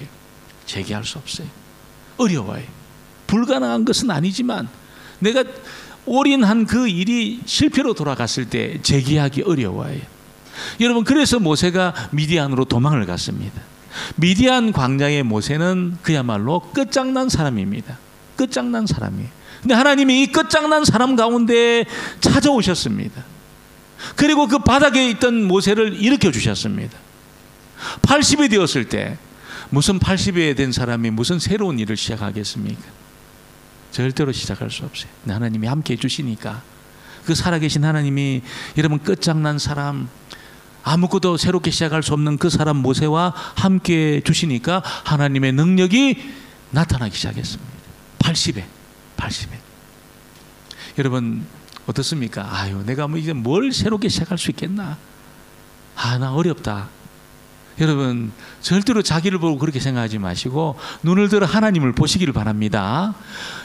어려워요. 불가능한 것은 아니지만 내가 올인한 그 일이 실패로 돌아갔을 때 재기하기 어려워요. 여러분 그래서 모세가 미디안으로 도망을 갔습니다. 미디안 광야의 모세는 그야말로 끝장난 사람입니다. 끝장난 사람이에요. 근데 하나님이 이 끝장난 사람 가운데 찾아오셨습니다. 그리고 그 바닥에 있던 모세를 일으켜 주셨습니다. 80이 되었을 때 무슨 80이 된 사람이 무슨 새로운 일을 시작하겠습니까? 절대로 시작할 수 없어요. 근데 하나님이 함께 해주시니까, 그 살아계신 하나님이 여러분 끝장난 사람, 아무것도 새롭게 시작할 수 없는 그 사람 모세와 함께 주시니까 하나님의 능력이 나타나기 시작했습니다. 80에. 여러분 어떻습니까? 내가 뭐 이제 뭘 새롭게 시작할 수 있겠나? 나 어렵다. 여러분 절대로 자기를 보고 그렇게 생각하지 마시고 눈을 들어 하나님을 보시기를 바랍니다.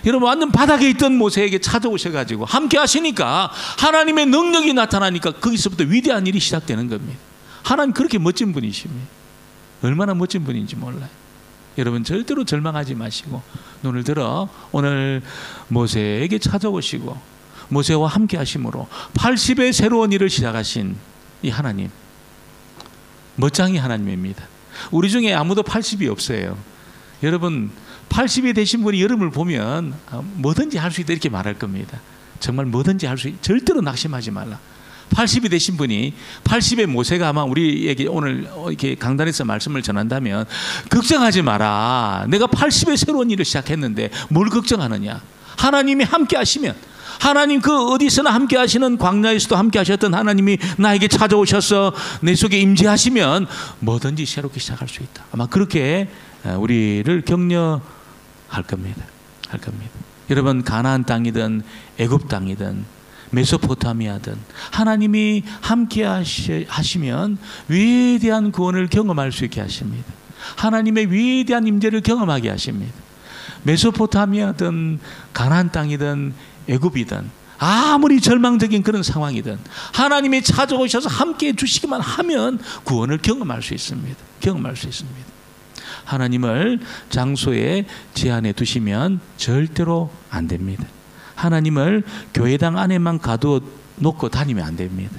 여러분 완전 바닥에 있던 모세에게 찾아오셔가지고 함께 하시니까 하나님의 능력이 나타나니까 거기서부터 위대한 일이 시작되는 겁니다. 하나님 그렇게 멋진 분이십니다. 얼마나 멋진 분인지 몰라요. 여러분 절대로 절망하지 마시고 눈을 들어 오늘 모세에게 찾아오시고 모세와 함께 하심으로 80의 새로운 일을 시작하신 이 하나님, 멋쟁이 하나님입니다. 우리 중에 아무도 80이 없어요. 여러분 80이 되신 분이 여러분을 보면 뭐든지 할 수 있다 이렇게 말할 겁니다. 정말 뭐든지 할 수 있다. 절대로 낙심하지 말라. 80이 되신 분이 80의 모세가 아마 우리에게 오늘 이렇게 강단에서 말씀을 전한다면 걱정하지 마라. 내가 80의 새로운 일을 시작했는데 뭘 걱정하느냐. 하나님이 함께 하시면 하나님 그 어디서나 함께 하시는 광야에서도 함께 하셨던 하나님이 나에게 찾아오셔서 내 속에 임재하시면 뭐든지 새롭게 시작할 수 있다. 아마 그렇게 우리를 격려할 겁니다. 할 겁니다. 여러분, 가나안 땅이든 애굽 땅이든 메소포타미아든 하나님이 함께 하시면 위대한 구원을 경험할 수 있게 하십니다. 하나님의 위대한 임재를 경험하게 하십니다. 메소포타미아든 가나안 땅이든 애굽이든 아무리 절망적인 그런 상황이든 하나님이 찾아오셔서 함께해 주시기만 하면 구원을 경험할 수 있습니다. 경험할 수 있습니다. 하나님을 장소에 제한해 두시면 절대로 안 됩니다. 하나님을 교회당 안에만 가두어 놓고 다니면 안 됩니다.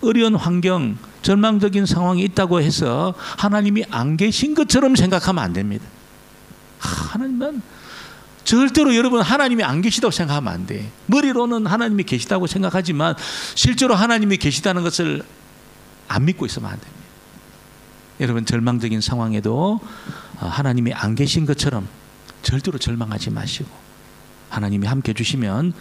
어려운 환경, 절망적인 상황이 있다고 해서 하나님이 안 계신 것처럼 생각하면 안 됩니다. 하나님은 절대로, 여러분, 하나님이 안 계시다고 생각하면 안 돼. 머리로는 하나님이 계시다고 생각하지만 실제로 하나님이 계시다는 것을 안 믿고 있으면 안 됩니다. 여러분, 절망적인 상황에도 하나님이 안 계신 것처럼 절대로 절망하지 마시고 하나님이 함께 해주시면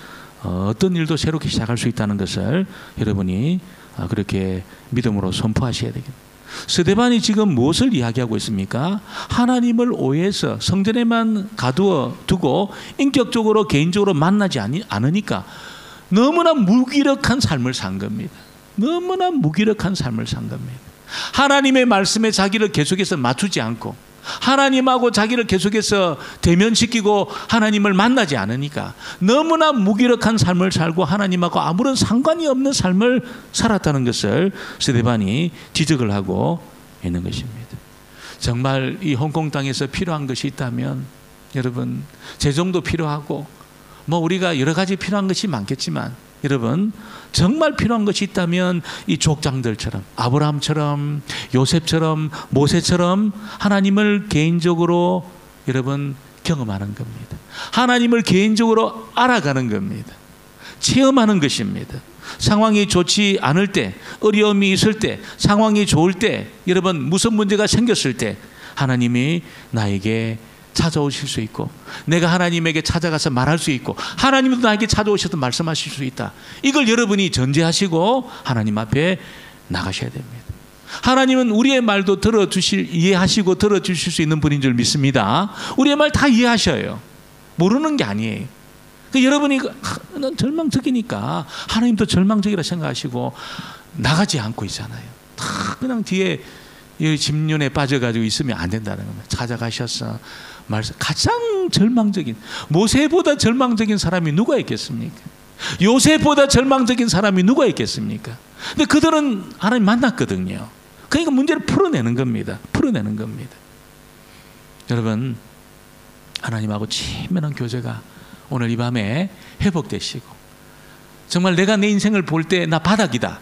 어떤 일도 새롭게 시작할 수 있다는 것을 여러분이 그렇게 믿음으로 선포하셔야 되겠습니다. 스데반이 지금 무엇을 이야기하고 있습니까? 하나님을 오해해서 성전에만 가두어 두고 인격적으로 개인적으로 만나지 않으니까 너무나 무기력한 삶을 산 겁니다. 너무나 무기력한 삶을 산 겁니다. 하나님의 말씀에 자기를 계속해서 맞추지 않고 하나님하고 자기를 계속해서 대면시키고 하나님을 만나지 않으니까 너무나 무기력한 삶을 살고 하나님하고 아무런 상관이 없는 삶을 살았다는 것을 스데반이 지적을 하고 있는 것입니다. 정말 이 홍콩 땅에서 필요한 것이 있다면 여러분, 재정도 필요하고 뭐 우리가 여러 가지 필요한 것이 많겠지만 여러분, 정말 필요한 것이 있다면 이 족장들처럼 아브라함처럼 요셉처럼 모세처럼 하나님을 개인적으로 여러분 경험하는 겁니다. 하나님을 개인적으로 알아가는 겁니다. 체험하는 것입니다. 상황이 좋지 않을 때, 어려움이 있을 때, 상황이 좋을 때, 여러분 무슨 문제가 생겼을 때 하나님이 나에게 찾아오실 수 있고 내가 하나님에게 찾아가서 말할 수 있고 하나님도 나에게 찾아오셔서 말씀하실 수 있다. 이걸 여러분이 전제하시고 하나님 앞에 나가셔야 됩니다. 하나님은 우리의 말도 이해하시고 들어주실 수 있는 분인 줄 믿습니다. 우리의 말 다 이해하셔요. 모르는 게 아니에요. 여러분이 난 절망적이니까 하나님도 절망적이라 생각하시고 나가지 않고 있잖아요. 다 그냥 뒤에 집륜에 빠져가지고 있으면 안 된다는 겁니다. 찾아가셔서 말씀. 가장 절망적인, 모세보다 절망적인 사람이 누가 있겠습니까? 요셉보다 절망적인 사람이 누가 있겠습니까? 근데 그들은 하나님 만났거든요. 그러니까 문제를 풀어내는 겁니다. 풀어내는 겁니다. 여러분, 하나님하고 친밀한 교제가 오늘 이 밤에 회복되시고 정말 내가 내 인생을 볼 때 나 바닥이다.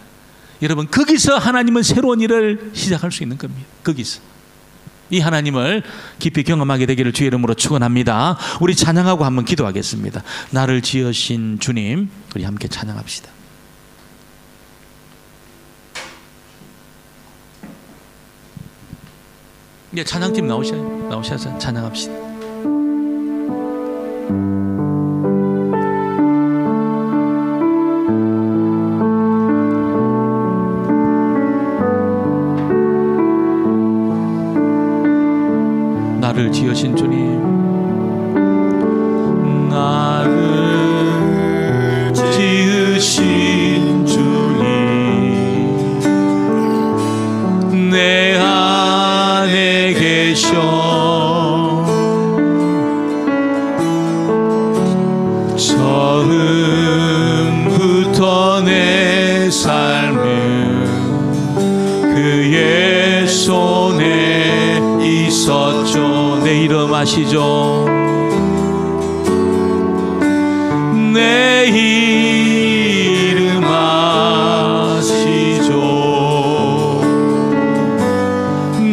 여러분, 거기서 하나님은 새로운 일을 시작할 수 있는 겁니다. 거기서. 이 하나님을 깊이 경험하게 되기를 주의 이름으로 축원합니다. 우리 찬양하고 한번 기도하겠습니다. 나를 지으신 주님, 우리 함께 찬양합시다. 이제 찬양팀 나오셔서 찬양합시다. 나를 지으신 주님, 나를 지으신 주님, 내 안에 계셔 처음부터 내 삶은 그의 손에 있었죠. 내 이름 아시죠? 내 이름 아시죠?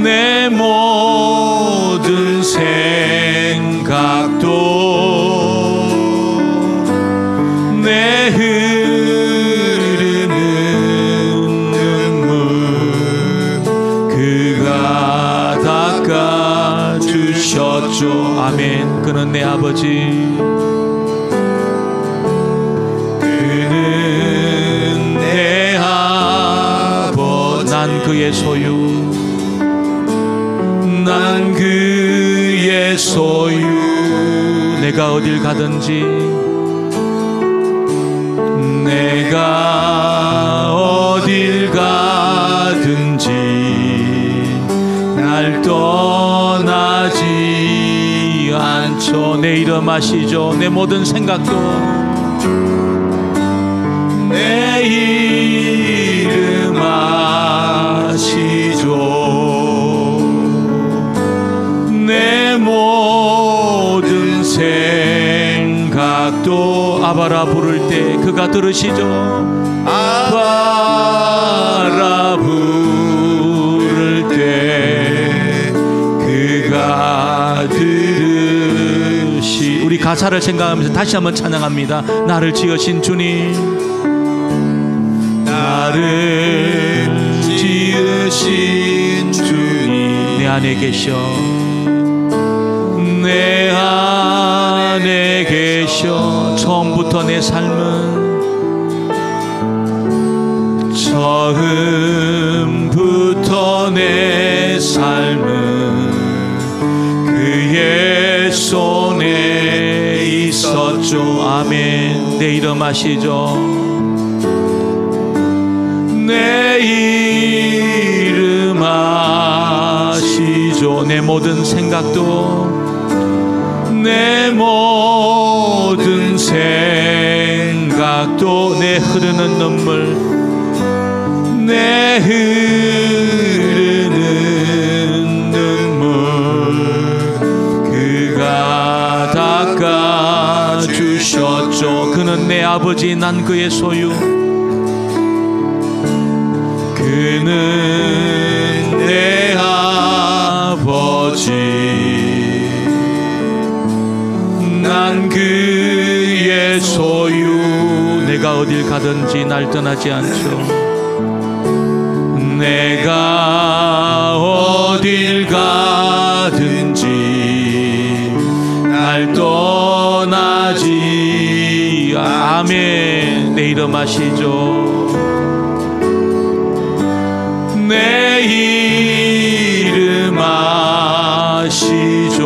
내 모든 생각도 내 흐르는 눈물 그가 닦아주셨죠. 아멘. 그는 내 아버지, 그의 소유, 난 그의 소유. 내가 어딜 가든지, 내가 어딜 가든지 날 떠나지 않죠. 내 이름 아시죠? 내 모든 생각도 내 이름 아시죠. 내 모든 생각도 아바라 부를 때 그가 들으시죠. 아바라 부를 때 그가 들으시. 우리 가사를 생각하면서 다시 한번 찬양합니다. 나를 지으신 주님, 나를 지으신 주님, 내 안에 계셔, 내 안에 계셔. 처음부터 내 삶은, 처음부터 내 삶은 그의 손에 있었죠. 아멘. 내 이름 아시죠? 내 이름 아시죠. 내 모든 생각도, 내 모든 생각도, 내 흐르는 눈물, 내 흐르는 눈물 그가 닦아주셨죠. 그는 내 아버지, 난 그의 소유. 그는 내 아버지, 난 그의 소유. 내가 어딜 가든지 날 떠나지 않죠. 내가 어딜 가든지 날 떠나지. 아멘. 내 이름 아시죠? 내 이름 아시죠.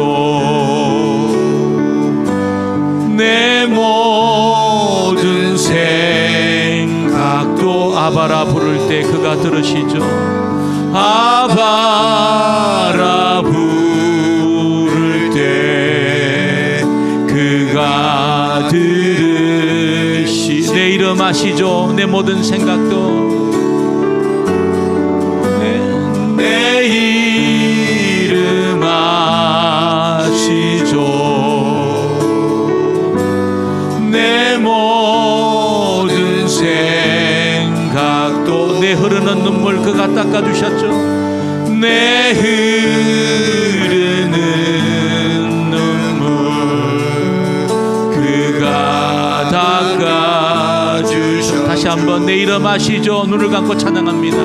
내 모든 생각도 아바라 부를 때 그가 들으시죠. 아바라 부를 때 그가 들으시. 내 이름 아시죠? 내 모든 생각도, 내 이름 아시죠. 내 모든 생각도, 내 흐르는 눈물 그가 닦아주셨죠. 내 흐르는 눈물 그가 닦아주셨죠. 다시 한번 내 이름 아시죠? 눈을 감고 찬양합니다.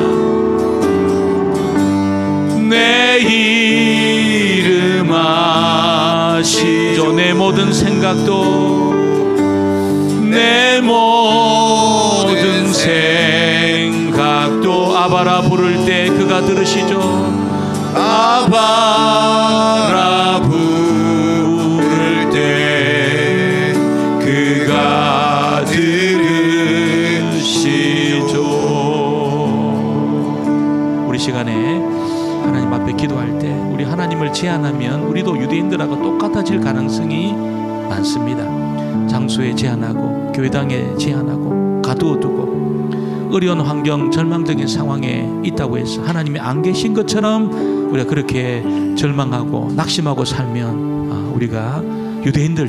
내 이름 아시죠. 내 모든 생각도, 내 모든 생각도 아바라 부를 때 그가 들으시죠. 아바라 부를 때 그가 들으시죠. 우리 시간에 하나님 앞에 기도할 때 우리 하나님을 제한하면 우리도 유대인들하고 똑같아질 가능성이 많습니다. 장소에 제한하고, 교회당에 제한하고, 가두어두고, 어려운 환경, 절망적인 상황에 있다고 해서 하나님이 안 계신 것처럼 우리가 그렇게 절망하고 낙심하고 살면 우리가 유대인들